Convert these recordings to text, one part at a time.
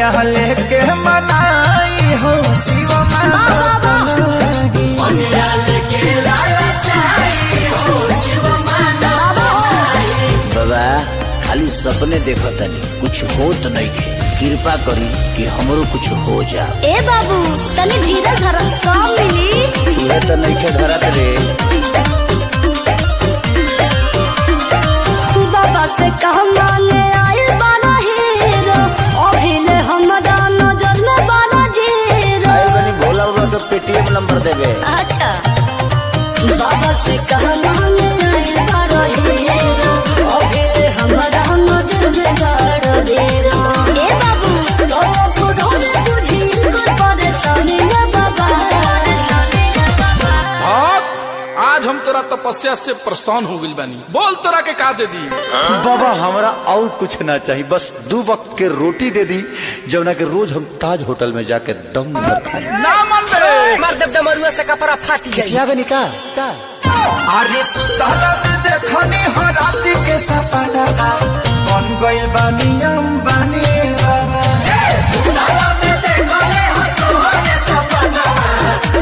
पनिया लेके मनाई हो शिव बाबा खाली सपने देखो तनी कुछ होत नहीं के कृपा करी कि हमरो कुछ हो जा। ए बाबू तनी धीरज धर सब मिली ये तो नहीं के धरत रे। बाबा से कह माने आए बाना हीरो अभिले हमरा नजर में बाना जीरो। आए बनी भोला बाबा के पेटीएम नंबर देबे। अच्छा बाबा से कह माने आए बाना हीरो अभिले हमरा नजर में बाना जीरो। ए बाबू तो रोज तुझी को परेशानी है बाबा। आज हम तोरा तपस्या से परेशान हो गइल बानी, बोल तोरा के का दे दी। बाबा हमरा और कुछ ना चाहिए, बस 2 वक्त के रोटी दे दी जौना के रोज हम ताज होटल में जाके दम भर खाई। ना मन बे मार दब डमरुआ से कपड़ा फाटी जाई। किसिया गनी का अरे सुताला में देखनी हो राती के सपना बन गइल बानी अंबानी बाबा। सुताला में देखले हो तोहरे सपना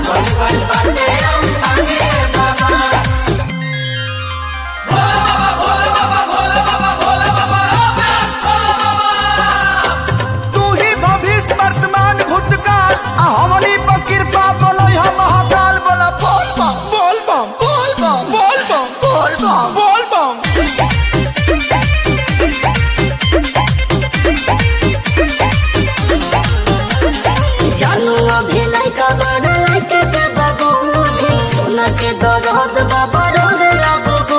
बन गइल बानी अंबानी बाबा। तू ही भविष्य वर्तमान भूतकाल हमनी पर कृपा बोलो हम महाकाल बोला बोल बम बोल बम बोल बम बोल बम बोल बम बोल बम। जानू अभी लइका बड़ा लइके के बाबू सोना के दरद बाबा रे बाबू।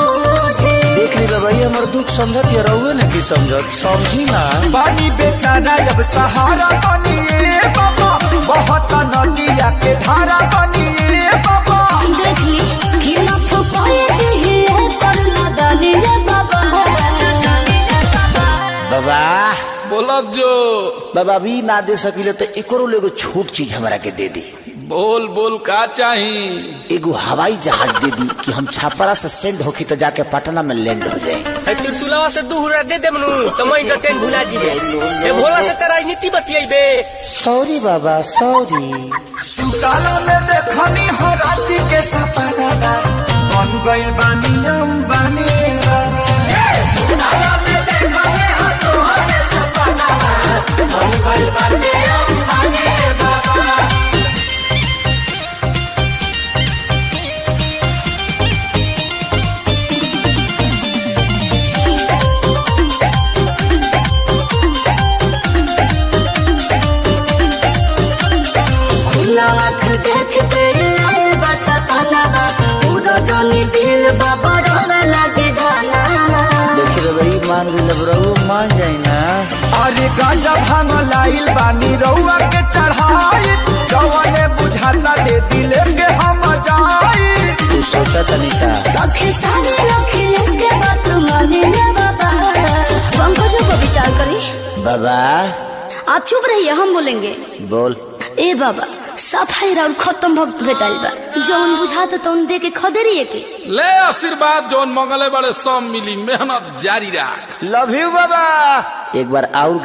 देख ली बाबा ये हमर दुख समझत या रहुए न की समझत समझी ना। पानी बेचारा अब सहारा बनिए बाबा बहुत नदिया के धारा बनिए बाबा। देख ली कि ना फुपाए दी है करना दानी रे बाबा। बाबा बोलब जो बाबा भी ना दे सकिले तो एकरो एगो छोट चीज हमरा के दे दी। बोल बोल का चाही। एगो हवाई जहाज दे दी कि हम छापरा से सेंड होखी तो जाके पटना में लैंड हो जाए। है त्रिशूलवा से दूहरा दे दे मनु तो मैं एंटरटेन भुला जीबे। ए भोला से तेरा नीति बतियाइबे। सॉरी बाबा सॉरी। सुताला में देखनी हो राती के सपना बन गइल बानी अंबानी बाबा। सुताला में देखले हो तोहरे सपना बन गइल बानी अंबानी बाबा। लाख देखते बस पाना पूरा जानी दिल बाबा रोने लगे गाना। देखी रे भाई मान गइल रहुए मान जाई ना। अरे गांजा भांग लाइल बानी रउआ के चढ़ाई जवने बुझाता दे दिले के हम जाई। तू सोचा तनी का लखे सारे लखे इसके बात माने ना बाबा। पंकजों को विचार करी बाबा। आप चुप रहिए हम बोलेंगे। बोल ए बाबा सफाई और खत्म भक्त भेटाइल बा जौन बुझाता तौन दे के खदेरिए के ले आशीर्वाद जौन मंगले बड़े सब मिली, मेहनत जारी रख। लव यू बाबा। एक बार और